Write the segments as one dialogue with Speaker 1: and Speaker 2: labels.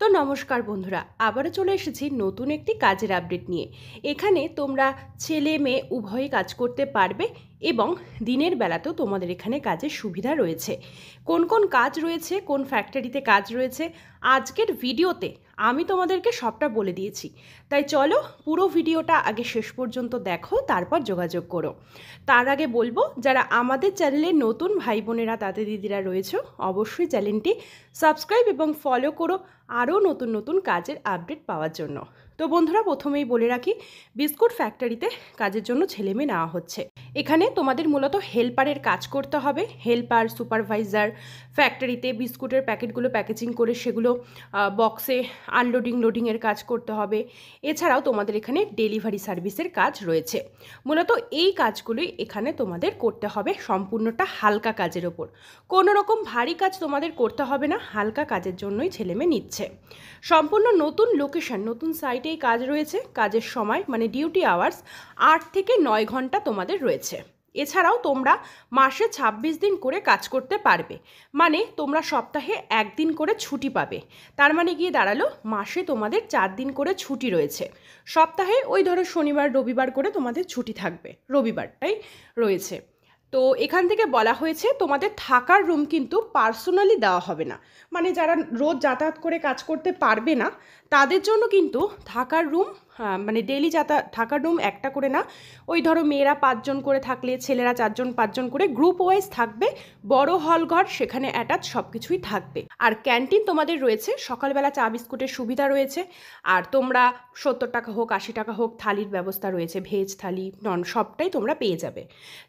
Speaker 1: তো নমস্কার বন্ধুরা, আবারও চলে এসেছি নতুন একটি কাজের আপডেট নিয়ে। এখানে তোমরা ছেলে মেয়ে উভয়ই কাজ করতে পারবে এবং দিনের বেলাতেও তোমাদের এখানে কাজের সুবিধা রয়েছে। কোন কোন কাজ রয়েছে, কোন ফ্যাক্টরিতে কাজ রয়েছে, আজকের ভিডিওতে আমি তোমাদেরকে সবটা বলে দিয়েছি। তাই চলো পুরো ভিডিওটা আগে শেষ পর্যন্ত দেখো, তারপর যোগাযোগ করো। তার আগে বলবো, যারা আমাদের চ্যানেলে নতুন ভাই বোনেরা দাদা দিদিরা রয়েছে, অবশ্যই চ্যানেলটি সাবস্ক্রাইব এবং ফলো করো আরও নতুন নতুন কাজের আপডেট পাওয়ার জন্য। তো বন্ধুরা, প্রথমেই বলে রাখি, বিস্কুট ফ্যাক্টরিতে কাজের জন্য ছেলেমেয়ে নেওয়া হচ্ছে। এখানে তোমাদের মূলত হেল্পারের কাজ করতে হবে। হেল্পার, সুপারভাইজার, ফ্যাক্টরিতে বিস্কুটের প্যাকেটগুলো প্যাকেজিং করে সেগুলো বক্সে আনলোডিং লোডিংয়ের কাজ করতে হবে। এছাড়াও তোমাদের এখানে ডেলিভারি সার্ভিসের কাজ রয়েছে। মূলত এই কাজগুলোই এখানে তোমাদের করতে হবে, সম্পূর্ণটা হালকা কাজের ওপর। কোনো রকম ভারী কাজ তোমাদের করতে হবে না, হালকা কাজের জন্যই ছেলেমেয়ে নিচ্ছে। সম্পূর্ণ নতুন লোকেশন, নতুন সাইটেই কাজ রয়েছে। কাজের সময় মানে ডিউটি আওয়ার্স 8 থেকে 9 ঘন্টা তোমাদের রয়েছে। এছাড়াও তোমরা মাসে 26 দিন করে কাজ করতে পারবে, মানে তোমরা সপ্তাহে 1 দিন করে ছুটি পাবে। তার মানে গিয়ে দাঁড়ালো মাসে তোমাদের 4 দিন করে ছুটি রয়েছে। সপ্তাহে ওই ধরো শনিবার রবিবার করে তোমাদের ছুটি থাকবে, রবিবারটাই রয়েছে। তো এখান থেকে বলা হয়েছে তোমাদের থাকার রুম কিন্তু পার্সোনালি দেওয়া হবে না, মানে যারা রোজ যাতায়াত করে কাজ করতে পারবে না তাদের জন্য কিন্তু থাকার রুম, মানে ডেলি থাকার রুম একটা করে না, ওই ধরো মেয়েরা 5 জন করে থাকলে ছেলেরা 4 জন 5 জন করে গ্রুপ ওয়াইজ থাকবে। বড় হল ঘর, সেখানে অ্যাটাচ সব কিছুই থাকবে। আর ক্যান্টিন তোমাদের রয়েছে, সকালবেলা চা বিস্কুটের সুবিধা রয়েছে। আর তোমরা 70 টাকা হোক 80 টাকা হোক থালির ব্যবস্থা রয়েছে, ভেজ থালি নন সবটাই তোমরা পেয়ে যাবে।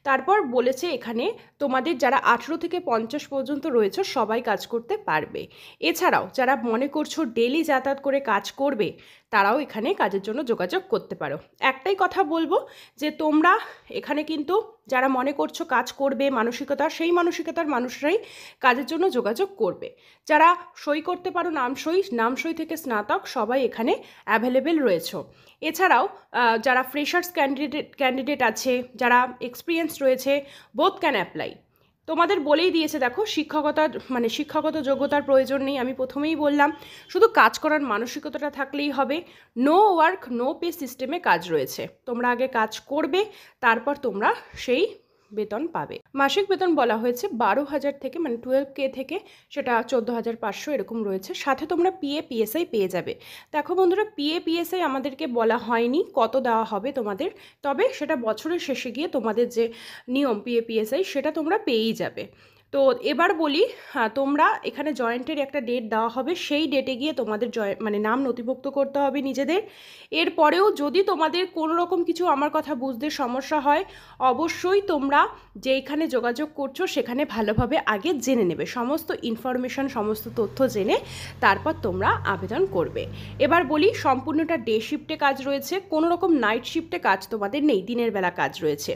Speaker 1: তারপর বলেছে এখানে তোমাদের যারা 18 থেকে 50 পর্যন্ত রয়েছে সবাই কাজ করতে পারবে। এছাড়াও যারা মনে করছো ডেলি যাতায়াত করে কাজ করবে, তারাও এখানে কাজের জন্য যোগাযোগ করতে পারো। একটাই কথা বলবো যে তোমরা এখানে কিন্তু যারা মনে করছো কাজ করবে মানসিকতা, সেই মানসিকতার মানুষরাই কাজের জন্য যোগাযোগ করবে। যারা সই করতে পারো নামসই থেকে স্নাতক সবাই এখানে অ্যাভেলেবেল রয়েছে। এছাড়াও যারা ফ্রেশার্স ক্যান্ডিডেট আছে, যারা এক্সপিরিয়েন্স রয়েছে, বোথ ক্যান অ্যাপ্লাই। তোমাদের বলেই দিয়েছে, দেখো শিক্ষাগত যোগ্যতার প্রয়োজন নেই, আমি প্রথমেই বললাম। শুধু কাজ করার মানসিকতাটা থাকলেই হবে। নো ওয়ার্ক নো পে সিস্টেমে কাজ রয়েছে। তোমরা আগে কাজ করবে, তারপর তোমরা সেই বেতন পাবে। মাসিক বেতন বলা হয়েছে 12,000 থেকে, মানে 12K থেকে সেটা 14,500 এরকম রয়েছে। সাথে তোমরা পিএসআই পেয়ে যাবে। দেখো বন্ধুরা, পিএসআই আমাদেরকে বলা হয়নি কত দেওয়া হবে তোমাদের, তবে সেটা বছরের শেষে গিয়ে তোমাদের যে নিয়ম পিএসআই সেটা তোমরা পেয়েই যাবে। তো এবার বলি, তোমরা এখানে জয়েন্টের একটা ডেট দেওয়া হবে, সেই ডেটে গিয়ে তোমাদের নাম নথিভুক্ত করতে হবে নিজেদের। এরপরেও যদি তোমাদের কোনো রকম কিছু আমার কথা বুঝতে সমস্যা হয়, অবশ্যই তোমরা যেইখানে যোগাযোগ করছো সেখানে ভালোভাবে আগে জেনে নেবে, সমস্ত ইনফরমেশন সমস্ত তথ্য জেনে তারপর তোমরা আবেদন করবে। এবার বলি, সম্পূর্ণটা ডে শিফটে কাজ রয়েছে, কোনো রকম নাইট শিফটে কাজ তোমাদের নেই, দিনের বেলা কাজ রয়েছে।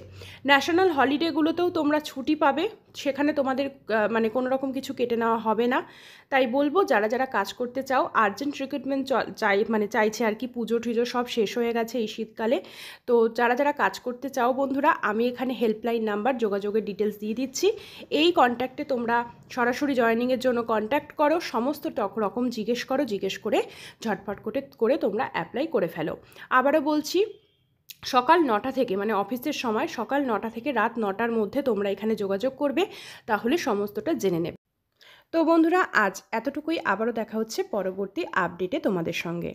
Speaker 1: ন্যাশনাল হলিডেগুলোতেও তোমরা ছুটি পাবে, সেখানে তোমাদের কোনো রকম কিছু কেটে নেওয়া হবে না। তাই বলবো, যারা যারা কাজ করতে চাও, আর্জেন্ট রিক্রুটমেন্ট চাইছে আর কি, পুজো টুজো সব শেষ হয়ে গেছে এই শীতকালে। তো যারা যারা কাজ করতে চাও বন্ধুরা, আমি এখানে হেল্পলাইন নাম্বার যোগাযোগের ডিটেলস দিয়ে দিচ্ছি। এই কন্ট্যাক্টে তোমরা সরাসরি জয়েনিংয়ের জন্য কন্ট্যাক্ট করো, সমস্ত রকম জিজ্ঞেস করে ঝটফট করে তোমরা অ্যাপ্লাই করে ফেলো। আবারও বলছি, সকাল 9টা থেকে, মানে অফিসের সময় সকাল 9টা থেকে রাত 9টার মধ্যে তোমরা এখানে যোগাযোগ করবে, তাহলে সমস্তটা জেনে নেবে। তো বন্ধুরা, আজ এতটুকুই। আবারও দেখা হচ্ছে পরবর্তী আপডেটে তোমাদের সঙ্গে।